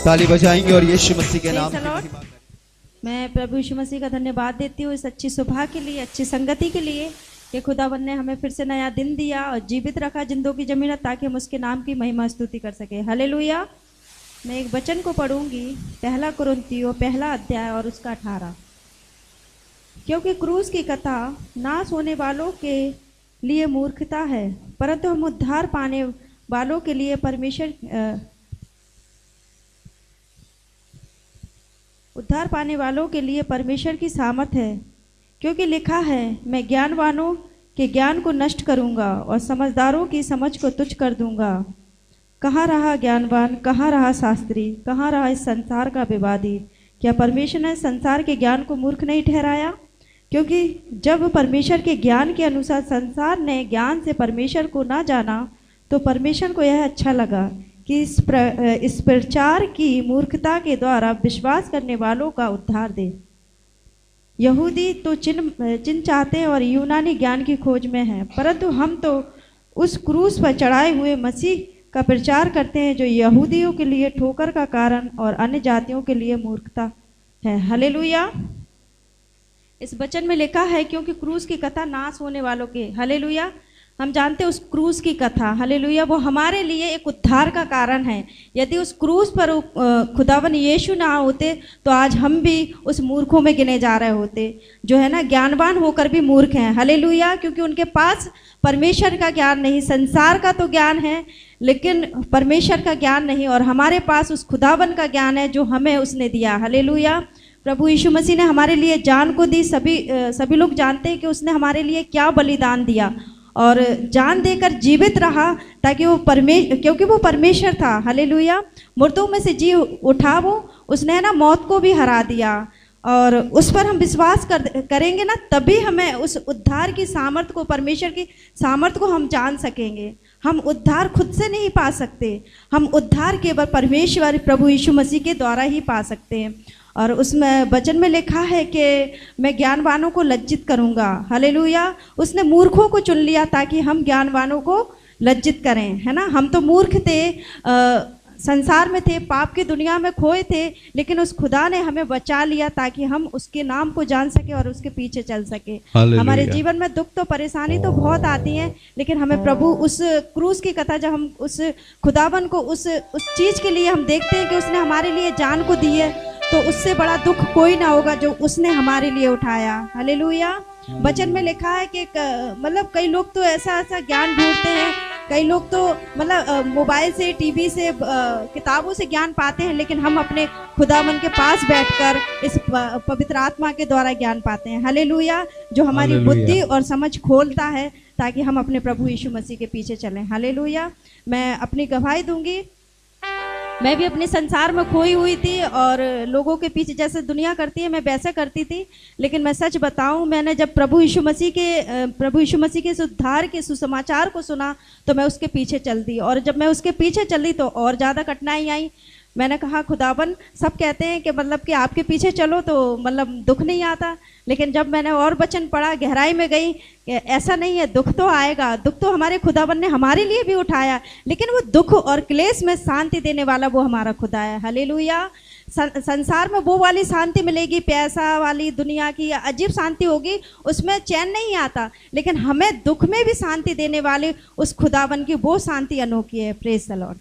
ताली बजाएंगे और यीशु मसीह के नाम की महिमा करेंगे। मैं प्रभु यीशु मसीह का धन्यवाद देती हूँ इस अच्छी सुबह के लिए, अच्छी संगति के लिए कि खुदावन ने हमें फिर से नया दिन दिया और जीवित रखा जिंदों की जमीन, ताकि हम उसके नाम की महिमा स्तुति कर सके। हालेलुया। मैं एक वचन को पढ़ूंगी, 1 कुरिन्थियों 1 अध्याय और उसका 18। क्योंकि क्रूस की कथा नाश होने वालों के लिए मूर्खता है, परंतु हम उद्धार पाने वालों के लिए परमेश्वर की सामर्थ है। क्योंकि लिखा है, मैं ज्ञानवानों के ज्ञान को नष्ट करूंगा और समझदारों की समझ को तुच्छ कर दूंगा। कहाँ रहा ज्ञानवान, कहाँ रहा शास्त्री, कहाँ रहा इस संसार का विवादी? क्या परमेश्वर ने संसार के ज्ञान को मूर्ख नहीं ठहराया? क्योंकि जब परमेश्वर के ज्ञान के अनुसार संसार ने ज्ञान से परमेश्वर को ना जाना, तो परमेश्वर को यह अच्छा लगा कि इस प्रचार की मूर्खता के द्वारा विश्वास करने वालों का उद्धार दे। यहूदी तो चिन्ह चाहते हैं और यूनानी ज्ञान की खोज में हैं, परंतु हम तो उस क्रूस पर चढ़ाए हुए मसीह का प्रचार करते हैं, जो यहूदियों के लिए ठोकर का कारण और अन्य जातियों के लिए मूर्खता है। हालेलुया। इस वचन में लिखा है, क्योंकि क्रूस की कथा नाश होने वालों के, हालेलुया, हम जानते हैं उस क्रूस की कथा, हालेलुया, वो हमारे लिए एक उद्धार का कारण है। यदि उस क्रूस पर खुदावन यीशु ना होते तो आज हम भी उस मूर्खों में गिने जा रहे होते, जो है ना ज्ञानवान होकर भी मूर्ख हैं। हालेलुया। क्योंकि उनके पास परमेश्वर का ज्ञान नहीं, संसार का तो ज्ञान है लेकिन परमेश्वर का ज्ञान नहीं, और हमारे पास उस खुदावन का ज्ञान है जो हमें उसने दिया। हालेलुया। प्रभु यीशु मसीह ने हमारे लिए जान को दी। सभी लोग जानते हैं कि उसने हमारे लिए क्या बलिदान दिया और जान देकर जीवित रहा, ताकि क्योंकि वो परमेश्वर था। हालेलुया। मुर्दों में से जी उठा वो, उसने ना मौत को भी हरा दिया, और उस पर हम विश्वास करेंगे ना, तभी हमें उस उद्धार की सामर्थ को, परमेश्वर की सामर्थ को हम जान सकेंगे। हम उद्धार खुद से नहीं पा सकते, हम उद्धार केवल परमेश्वर प्रभु यीशु मसीह के द्वारा ही पा सकते हैं। और उसमें वचन में लिखा है कि मैं ज्ञानवानों को लज्जित करूंगा। हालेलुया। उसने मूर्खों को चुन लिया ताकि हम ज्ञानवानों को लज्जित करें, है ना। हम तो मूर्ख थे, संसार में थे, पाप की दुनिया में खोए थे, लेकिन उस खुदा ने हमें बचा लिया ताकि हम उसके नाम को जान सके और उसके पीछे चल सके। हमारे जीवन में दुख तो परेशानी तो बहुत आती है, लेकिन हमें प्रभु उस क्रूस की कथा, जब हम उस खुदावन को उस चीज के लिए हम देखते हैं कि उसने हमारे लिए जान को दी है, तो उससे बड़ा दुख कोई ना होगा जो उसने हमारे लिए उठाया। हालेलुया। वचन में लिखा है कि मतलब कई लोग तो ऐसा ज्ञान ढूंढते हैं, कई लोग तो मतलब मोबाइल से, टीवी से, किताबों से ज्ञान पाते हैं, लेकिन हम अपने खुदावन के पास बैठकर इस पवित्र आत्मा के द्वारा ज्ञान पाते हैं। हालेलुया। जो हमारी बुद्धि और समझ खोलता है ताकि हम अपने प्रभु यीशु मसीह के पीछे चलें। हालेलुया। मैं अपनी गवाही दूंगी, मैं भी अपने संसार में खोई हुई थी और लोगों के पीछे जैसे दुनिया करती है मैं वैसे करती थी, लेकिन मैं सच बताऊं, मैंने जब प्रभु यीशु मसीह के इस उद्धार के सुसमाचार को सुना तो मैं उसके पीछे चल दी, और जब मैं उसके पीछे चल दी तो और ज़्यादा कठिनाई आई। मैंने कहा, खुदावन, सब कहते हैं कि मतलब कि आपके पीछे चलो तो मतलब दुख नहीं आता, लेकिन जब मैंने और वचन पढ़ा, गहराई में गई, ऐसा नहीं है, दुख तो आएगा, दुख तो हमारे खुदावन ने हमारे लिए भी उठाया, लेकिन वो दुख और क्लेश में शांति देने वाला वो हमारा खुदा है। हालेलुया। संसार में वो वाली शांति मिलेगी, पैसा वाली दुनिया की अजीब शांति होगी, उसमें चैन नहीं आता, लेकिन हमें दुख में भी शांति देने वाले उस खुदावन की वो शांति अनोखी है। Praise the Lord.